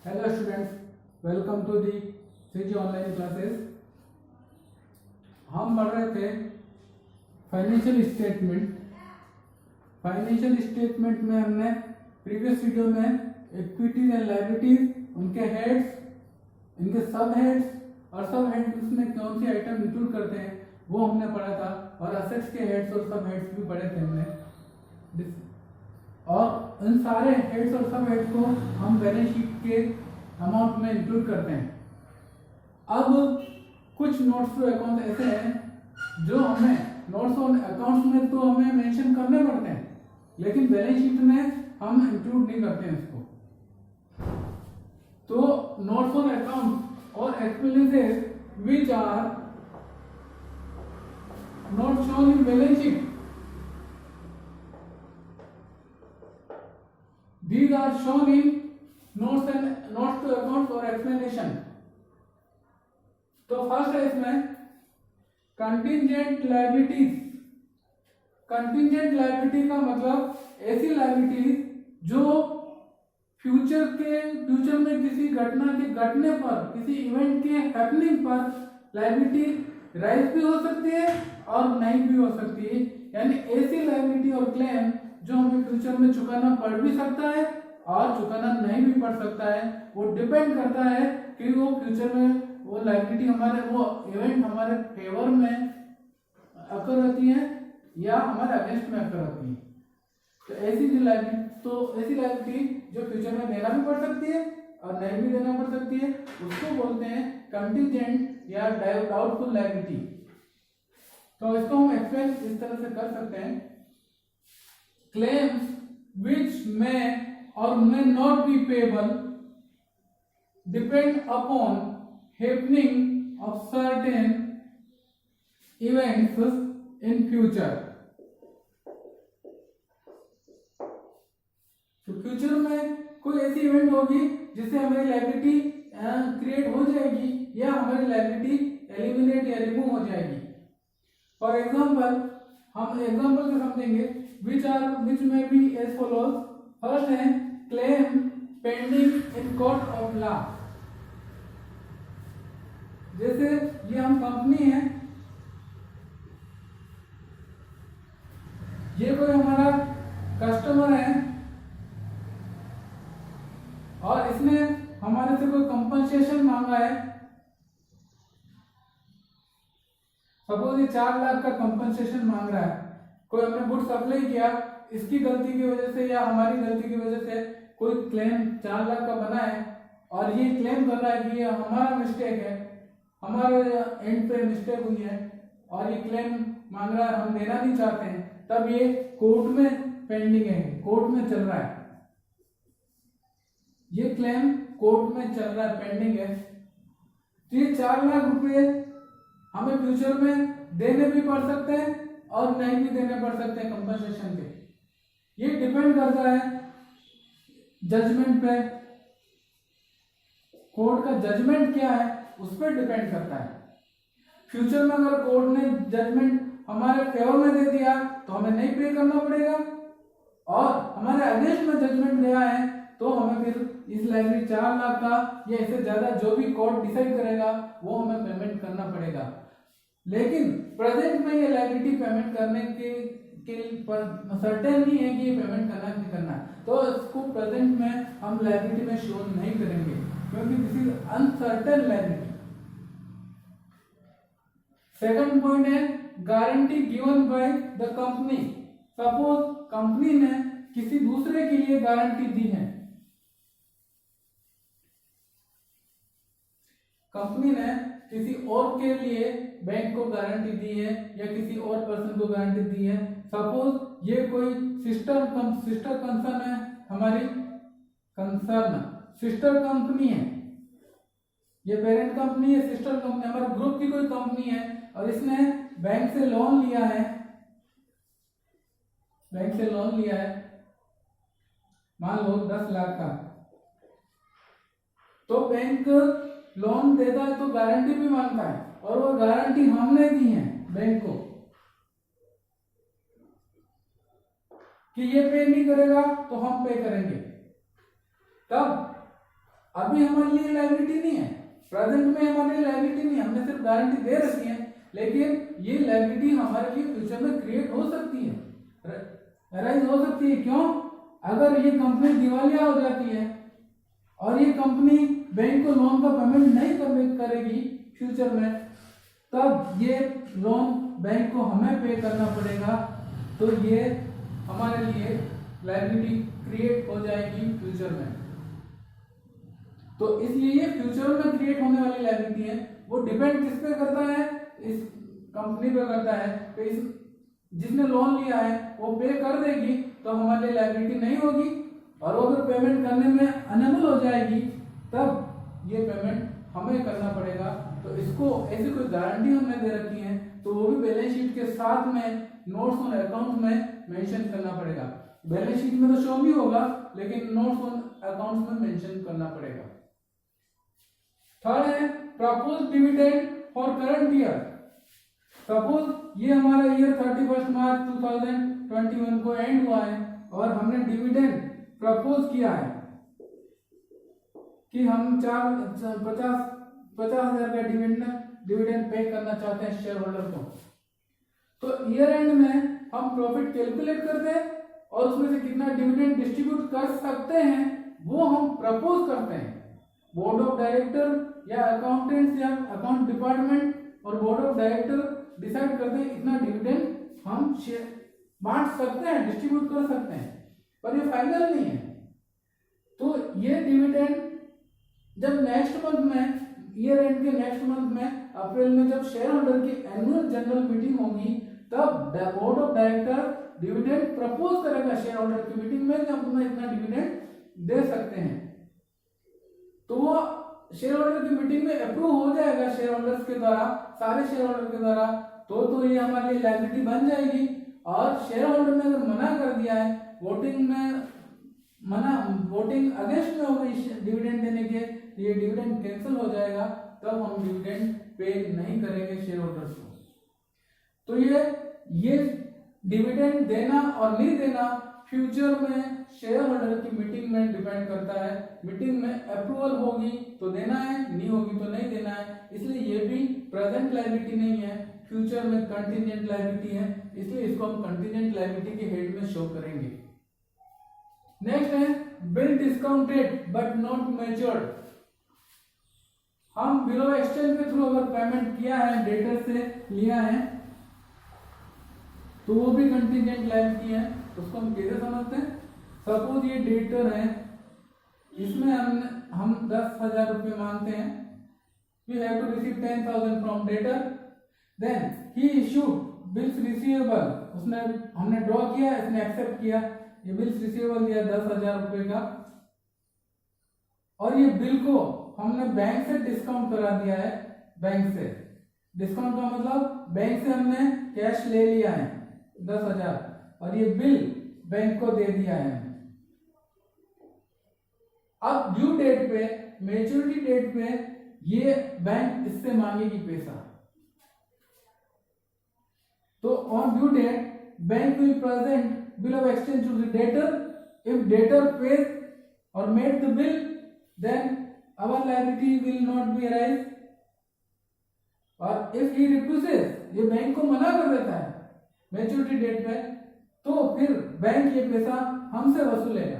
Hello students, welcome to the CG online classes. हम पढ़ रहे थे फाइनेंशियल स्टेटमेंट। फाइनेंशियल स्टेटमेंट में हमने प्रीवियस वीडियो में इक्विटीज एंड लायबिलिटीज, उनके हेड्स, इनके सब हेड्स और सब हेड्स में कौन सी आइटम इंक्लूड करते हैं वो हमने पढ़ा था, और असेट्स के हेड्स और सब हेड्स भी पढ़े थे हमने। और इन सारे हेड्स और सब हेड्स को हम बैलेंस शीट के अमाउंट में इंक्लूड करते हैं। अब कुछ नोट्स टू अकाउंट ऐसे हैं जो हमें नोट्स ऑन अकाउंट्स में तो हमें मेंशन करने पड़ते हैं, लेकिन बैलेंस शीट में हम इंक्लूड नहीं करते हैं इसको। तो नोट्स ऑन अकाउंट और expenses which are not shown in balance sheet, these are shown in notes to accounts or explanation। तो फर्स्ट है इसमें कंटिंजेंट लायबिलिटीज। कंटिंजेंट लायबिलिटी का मतलब ऐसी लायबिलिटीज जो फ्यूचर में किसी घटना के घटने पर, किसी इवेंट के हैपनिंग पर लायबिलिटी राइज भी हो सकती है और नहीं भी हो सकती है। यानी ऐसी लायबिलिटी और क्लेम जो हमें फ्यूचर में चुकाना पड़ भी सकता है और चुकाना नहीं भी पड़ सकता है। वो डिपेंड करता है कि वो फ्यूचर में वो लायबिलिटी हमारे, वो इवेंट हमारे फेवर में अकर होती है या हमारे अगेंस्ट में अकर होती है। तो ऐसी लायबिलिटी जो फ्यूचर में देना भी पड़ सकती है और नहीं भी देना पड़ सकती है, उसको बोलते हैं कंटिंजेंट या डाउटफुल लायबिलिटी। तो इसको हम एक्सप्लेन इस तरह से कर सकते हैं, claims which may or may not be payable depend upon happening of certain events in future। तो फ्यूचर में कोई ऐसी इवेंट होगी जिससे हमारी लायबिलिटी क्रिएट हो जाएगी या हमारी लायबिलिटी एलिमिनेट या रिमूव हो जाएगी। फॉर एग्जांपल, हम एग्जांपल से समझेंगे which may be as follows। First है claim pending in court of law। जैसे ये हम कंपनी है, ये कोई हमारा कस्टमर है और इसने हमारे से कोई कंपनसेशन मांगा है। सपोज ये 4 लाख का कंपनसेशन मांग रहा है। कोई हमने गुड्स सप्लाई किया, इसकी गलती की वजह से या हमारी गलती की वजह से कोई क्लेम 4 लाख का बना है और ये क्लेम कर रहा है कि ये हमारा मिस्टेक है, हमारे एंड पे मिस्टेक हुई है और ये क्लेम मांग रहा है, हम देना नहीं चाहते हैं। तब ये कोर्ट में पेंडिंग है, कोर्ट में चल रहा है, ये क्लेम कोर्ट में चल रहा है, पेंडिंग है। तो ये 4 लाख रुपए हमें फ्यूचर में देने भी पड़ सकते हैं और नहीं भी देने पड़ सकते हैं कंपनसेशन के। ये डिपेंड करता है जजमेंट पे, कोर्ट का जजमेंट क्या है उस पर डिपेंड करता है। फ्यूचर में अगर कोर्ट ने जजमेंट हमारे फेवर में दे दिया तो हमें नहीं पे करना पड़ेगा, और हमारे अगेंस्ट में जजमेंट दिया है तो हमें फिर इस लायबिलिटी 4 लाख का या इससे ज्यादा जो भी कोर्ट डिसाइड करेगा वो हमें पेमेंट करना पड़ेगा। लेकिन प्रेजेंट में ये लायबिलिटी पेमेंट करने के सर्टेन नहीं है कि ये पेमेंट करना नहीं करना, तो इसको प्रेजेंट में हम लायबिलिटी में शो नहीं करेंगे क्योंकि this is uncertain liability. Second point है guarantee given by the company. Suppose company ने किसी दूसरे के लिए गारंटी दी है, कंपनी ने किसी और के लिए बैंक को गारंटी दी है या किसी और पर्सन को गारंटी दी है। सपोज ये कोई सिस्टर कंसर्न है, हमारी कंसर्न सिस्टर कंपनी है, ये पेरेंट कंपनी है, सिस्टर कंपनी हमारे ग्रुप की कोई कंपनी है और इसने बैंक से लोन लिया है, बैंक से लोन लिया है मान लो 10 लाख का। तो बैंक लोन देता है तो गारंटी भी मांगता है और वो गारंटी हमने दी है बैंक को कि ये पे नहीं करेगा तो हम पे करेंगे। तब अभी हमारे लिए लायबिलिटी नहीं है, प्रेजेंट में हमारे लिए लायबिलिटी नहीं है, हमने सिर्फ गारंटी दे रखी है, लेकिन ये लायबिलिटी हमारे लिए फ्यूचर में क्रिएट हो सकती है, अराइज हो सकती है। क्यों? अगर ये कंपनी दिवालिया हो जाती है और ये कंपनी बैंक को लोन का पेमेंट नहीं करेगी फ्यूचर में, तब ये लोन बैंक को हमें पे करना पड़ेगा, तो ये हमारे लिए लायबिलिटी क्रिएट हो जाएगी फ्यूचर में। तो इसलिए ये फ्यूचर में क्रिएट होने वाली लायबिलिटी है, वो डिपेंड किस पे करता है? इस कंपनी पे करता है। तो इस जिसने लोन लिया है वो पे कर देगी तो हमारे लिए लायबिलिटी नहीं होगी, और वो अगर पेमेंट करने में अनेबल हो जाएगी तब ये पेमेंट हमें करना पड़ेगा। तो इसको ऐसी कोई गारंटी हमने दे रखी है तो वो भी बैलेंस शीट के साथ में नोट्स ऑन अकाउंट में मेंशन करना पड़ेगा। बैलेंस शीट में तो शो भी होगा, लेकिन नोट्स ऑन अकाउंट में मेंशन करना पड़ेगा। थर्ड है propose dividend for current year. Suppose ये हमारा ईयर 31 मार्च 2021 को एंड हुआ है और हमने डिविडेंड प्रपोज किया है कि हम 50,000 का डिविडेंड पे करना चाहते हैं शेयर होल्डर को। तो ईयर एंड में हम प्रॉफिट कैलकुलेट करते हैं और उसमें से कितना डिविडेंड डिस्ट्रीब्यूट कर सकते हैं वो हम प्रपोज करते हैं। बोर्ड ऑफ डायरेक्टर या अकाउंटेंट्स या अकाउंट डिपार्टमेंट और बोर्ड ऑफ डायरेक्टर डिसाइड करते हैं इतना डिविडेंड हम बांट सकते हैं, डिस्ट्रीब्यूट कर सकते हैं, पर ये फाइनल नहीं है। तो ये डिविडेंड जब नेक्स्ट मंथ में, ईयर एंड के नेक्स्ट मंथ में अप्रैल में जब शेयर होल्डर की एनुअल जनरल मीटिंग होगी तब board of director dividend propose करेगा शेयर होल्डर की मीटिंग में कि हम तुम्हें इतना डिविडेंड दे सकते हैं। तो वो शेयर होल्डर की मीटिंग में अप्रूव हो जाएगा शेयर होल्डर्स के द्वारा, सारे शेयर होल्डर के द्वारा, तो ये हमारे लिए लायबिलिटी बन जाएगी। और शेयर होल्डर ने अगर मना कर दिया है, वोटिंग अगेंस्ट में हो गई डिविडेंड देने के, ये डिविडेंड कैंसिल हो जाएगा, तब हम डिविडेंड पे नहीं करेंगे शेयर होल्डर्स को। तो ये डिविडेंड देना और नहीं देना फ्यूचर में शेयर होल्डर की मीटिंग में डिपेंड करता है। मीटिंग में अप्रूवल होगी तो देना है, नहीं होगी तो नहीं देना है। इसलिए ये भी प्रेजेंट लायबिलिटी नहीं है, फ्यूचर में कंटीजेंट लायबिलिटी है, इसलिए इसको हम कंटीजेंट लायबिलिटी के हेड में शो करेंगे। नेक्स्ट है bill discounted but not matured. हम बिल ऑफ एक्सचेंज के थ्रू अगर पेमेंट किया है, डेटर से लिया है, तो वो भी कंटीजेंट लायबिलिटी है। उसको हम कैसे समझते हैं? सपोज ये डेटर है, इसमें हम 10,000 रुपये मांगते हैं। We have to receive 10,000 from debtor, then he issued bills receivable. उसने हमने ड्रॉ किया, इसने एक्सेप्ट किया, ये बिल्स रिसीवेबल दिया 10,000 रुपये का, और ये बिल को हमने बैंक से डिस्काउंट करा दिया है। बैंक से डिस्काउंट का मतलब बैंक से हमने कैश ले लिया है 10,000 और ये बिल बैंक को दे दिया है। अब ड्यू डेट पे, मैच्योरिटी डेट पे ये बैंक इससे मांगेगी पैसा। तो on due date bank will present bill of exchange to the debtor. If debtor pays और made the bill, then our liability will not be arise. और इफ ही रिफ्यूजेस, ये bank को मना कर देता है मैच्योरिटी डेट पे, तो फिर बैंक ये पैसा हमसे वसूलेगा।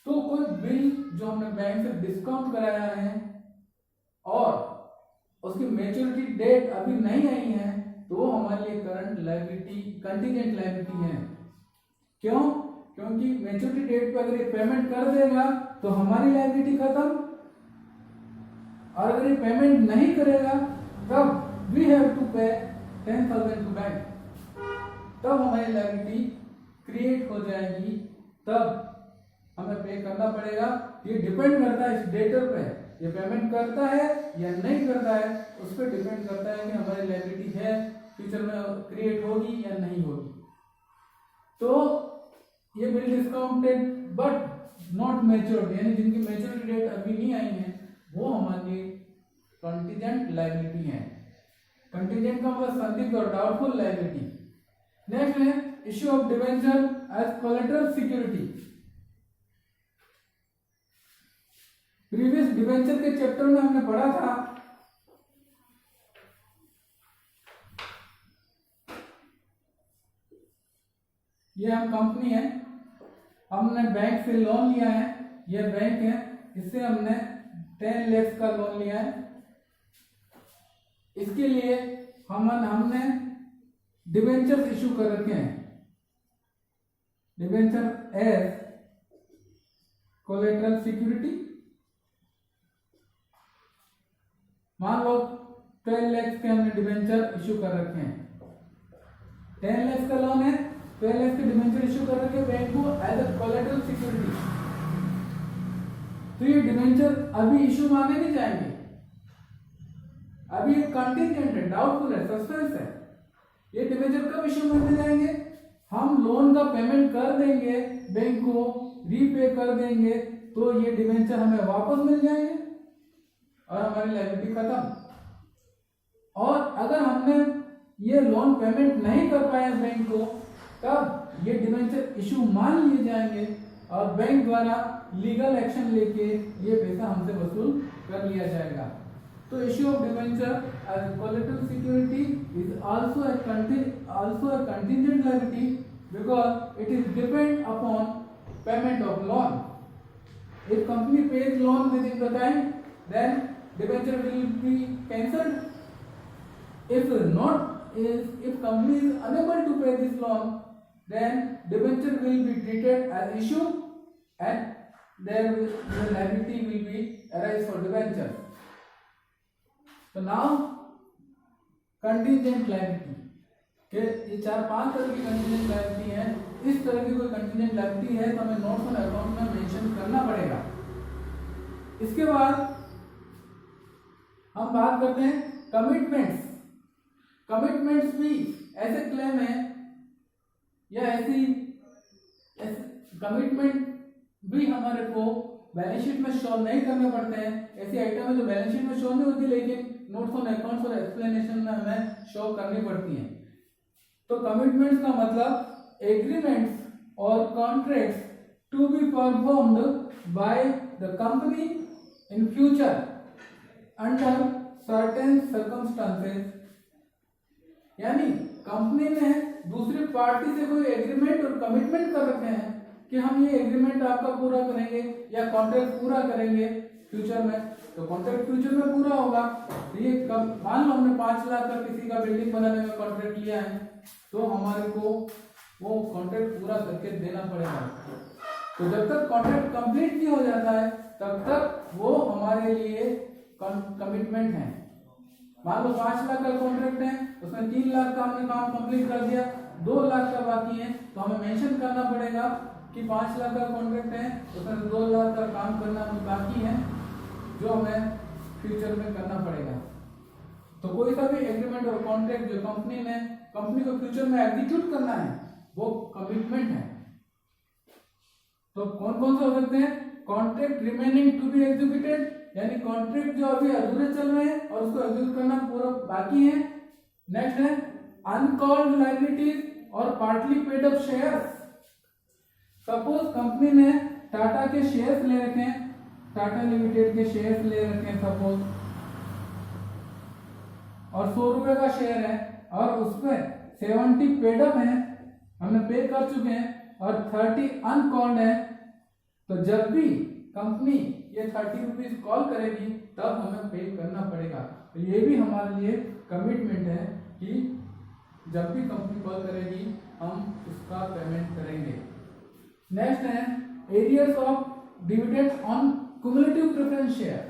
तो कोई बिल जो हमने बैंक से डिस्काउंट कराया है और उसकी मैच्योरिटी डेट अभी नहीं आई है, तो वो हमारे लिए करंट लायबिलिटी, कंटीजेंट लायबिलिटी है। क्यों? क्योंकि मैच्योरिटी डेट पे अगर ये पेमेंट कर देगा तो हमारी लायबिलिटी खत्म, और अगर ये पेमेंट नहीं करेगा तब वी हैव टू पे 10,000 टू बैंक, तब हमारी लायबिलिटी क्रिएट हो जाएगी, तब हमें पे करना पड़ेगा। ये डिपेंड करता है इस डेटर पे, ये पेमेंट करता है या नहीं करता है, उस पर डिपेंड करता है कि हमारी लायबिलिटी है फ्यूचर में क्रिएट होगी या नहीं होगी। तो ये bill discounted but not matured, यानी जिनकी मैच्योरिटी डेट अभी नहीं आई है, वो हमारी कंटीजेंट लायबिलिटी है। कंटीजेंट का मतलब संदिग्ध और डाउटफुल लायबिलिटी। नेक्स्ट है issue of debenture as collateral security. Previous debenture के चैप्टर में हमने पढ़ा था ये हम कंपनी है, हमने बैंक से लोन लिया है, ये बैंक है, इससे हमने 10 लाख का लोन लिया है। इसके लिए हमने डिबेंचर इशू कर रखे हैं, डिबेंचर एज कोलेटरल सिक्योरिटी। मान लो 12 लाख के हमने डिबेंचर इशू कर रखे हैं, 10 लाख का लोन है, 12 लाख के डिबेंचर इशू कर रखे हैं बैंक को एज अ कोलेटरल सिक्योरिटी। तो ये डिबेंचर अभी इशू माने नहीं जाएंगे, अभी ये कंटिजेंट है, डाउटफुल है, सस्पेंस है। ये डिबेंचर कब इशू माने जाएंगे? हम लोन का पेमेंट कर देंगे, बैंक को रीपे कर देंगे, तो ये डिबेंचर हमें वापस मिल जाएंगे और हमारी लायबिलिटी खत्म। और अगर हमने ये लोन पेमेंट नहीं कर पाए बैंक को, तब ये डिबेंचर इशू मान लिए जाएंगे और बैंक द्वारा लीगल एक्शन लेके ये पैसा हमसे वसूल कर लिया जाएगा। तो issue of debenture as collateral security is also a contingent liability because it is depend upon payment of loan. If company pays loan within the time, then debenture will be cancelled. If company is unable to pay this loan, then debenture will be treated as issue and the liability will be arise for debenture. So now contingent liability के ये 4-5 तरह की contingent liability है। इस तरह की कोई contingent liability है तो हमें नोट्स ऑन अकाउंट में मेंशन करना पड़ेगा। इसके बाद हम बात करते हैं कमिटमेंट्स। कमिटमेंट्स भी ऐसे क्लेम है या ऐसी कमिटमेंट भी हमारे को बैलेंस शीट में शो नहीं करने पड़ते हैं। ऐसी आइटम है जो बैलेंस शीट में शो नहीं होती लेकिन नोट्स ऑन अकाउंट्स और एक्सप्लेनेशन में हमें शो करनी पड़ती हैं। तो कमिटमेंट्स का मतलब एग्रीमेंट्स और contracts to be performed by the company in future under certain circumstances. यानी कंपनी ने दूसरी पार्टी से कोई एग्रीमेंट और कमिटमेंट कर रखे हैं कि हम ये एग्रीमेंट आपका पूरा करेंगे या कॉन्ट्रैक्ट पूरा करेंगे फ्यूचर में, तो कॉन्ट्रैक्ट फ्यूचर में पूरा होगा। तो ये कब मान लो हमने 5 लाख का किसी का बिल्डिंग बनाने में कॉन्ट्रैक्ट लिया है तो हमारे को वो कॉन्ट्रैक्ट पूरा करके देना पड़ेगा। तो जब तक कॉन्ट्रैक्ट कंप्लीट नहीं हो जाता है तब तक वो हमारे लिए कमिटमेंट है। मान लो 5 लाख का कॉन्ट्रैक्ट है, उसमें 3 लाख का हमने काम कंप्लीट कर दिया, 2 लाख का बाकी है, तो हमें मेंशन करना पड़ेगा कि 5 लाख का कॉन्ट्रैक्ट है, उसमें 2 लाख का काम करना बाकी है जो हमें फ्यूचर में करना पड़ेगा। तो कोई सा भी एग्रीमेंट और कॉन्ट्रैक्ट जो कंपनी को फ्यूचर में एग्जीक्यूट करना है वो कमिटमेंट है। तो कौन कौन से हो सकते हैं? Contract remaining to be executed, यानी कॉन्ट्रैक्ट जो अभी अधूरे चल रहे हैं और उसको एग्जीक्यूट करना पूरा बाकी है। नेक्स्ट है अनकॉल्ड लायबिलिटीज और partly paid up shares. Suppose company ने टाटा के शेयर्स ले रखे हैं, टाटा लिमिटेड के शेयर्स ले रखे हैं सपोज, और 100 रुपए का शेयर है और उसपे 70 पेड अप है, हमने पे कर चुके हैं, और 30 अनकॉल्ड है। तो जब भी कंपनी ये 30 रुपीज कॉल करेगी तब हमें पे करना पड़ेगा। तो ये भी हमारे लिए कमिटमेंट है कि जब भी कंपनी कॉल करेगी हम उसका पेमेंट करेंगे। नेक्स्ट है arrears of dividend on cumulative preference share.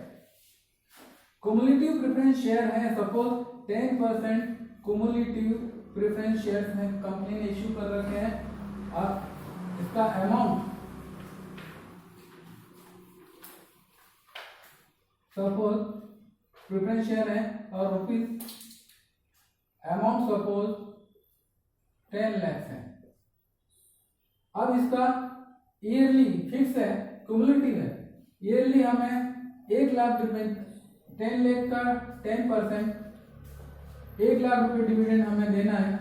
Cumulative preference share है सपोज 10% क्युमुलेटिव प्रेफरेंस शेयर्स में कंपनी ने इश्यू कर रखे हैं। अब इसका अमाउंट सपोज प्रेफरेंस शेयर है और रुपीज अमाउंट सपोज 10 लाख है। अब इसका ईयरली फिक्स है, क्युमुलेटिव है, ईयरली हमें 1 लाख रुपए 10 लाख का 10% 1 लाख रुपए डिविडेंड हमें देना है।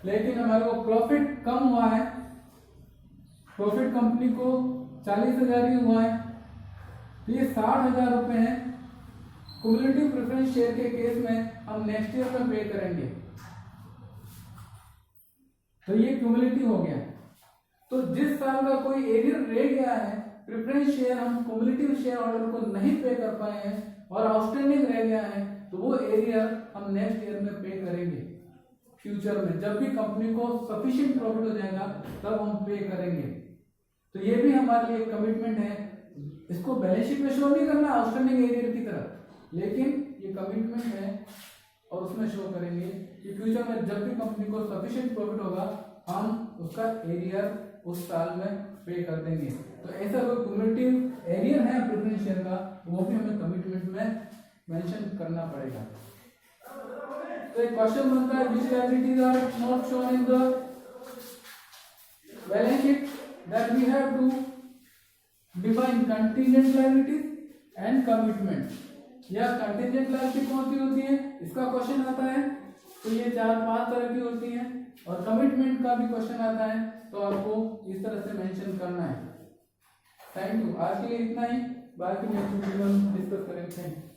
लेकिन हमारे को प्रॉफिट कम हुआ है, प्रॉफिट कंपनी को 40,000 ही हुआ है, तो ये 60,000 रुपये हैं। क्यूमुलेटिव प्रेफरेंस शेयर के केस में हम नेक्स्ट ईयर में पे करेंगे, तो ये क्यूमुलेटिव हो गया। तो जिस साल का कोई एरियर रह गया है, प्रेफरेंस शेयर हम क्यूमुलेटिव शेयर होल्डर को नहीं पे कर पाए हैं और आउटस्टैंडिंग रह गया है, तो वो एरियर हम नेक्स्ट ईयर में पे करेंगे। फ्यूचर में जब भी कंपनी को सफिशिएंट प्रॉफिट हो जाएगा तब हम पे करेंगे। तो ये भी हमारे लिए कमिटमेंट है। इसको बैलेंस शीट में शो नहीं करना आउटस्टैंडिंग एरियर की तरह, लेकिन ये कमिटमेंट है और उसमें शो करेंगे कि फ्यूचर में जब भी कंपनी को सफिशिएंट प्रॉफिट होगा हम उसका एरियर उस साल में पे कर देंगे। तो ऐसा कोई क्यूमुलेटिव एरियर है प्रेफरेंस शेयर का, वो भी हमें कमिटमेंट में मेंशन करना पड़ेगा। तो एक क्वेश्चन बनता है, which liabilities are not shown in the balance sheet, that we have to define contingent liabilities and commitment। या कंटीजेंट लायबिलिटी कौन सी होती है, इसका क्वेश्चन आता है, तो ये 4-5 तरह की होती है। और कमिटमेंट का भी क्वेश्चन आता है, तो आपको इस तरह से मेंशन करना है। Thank you. आज के लिए इतना ही, बाकी नेक्स्ट वीडियो में डिस्कस करेंगे। Thank you.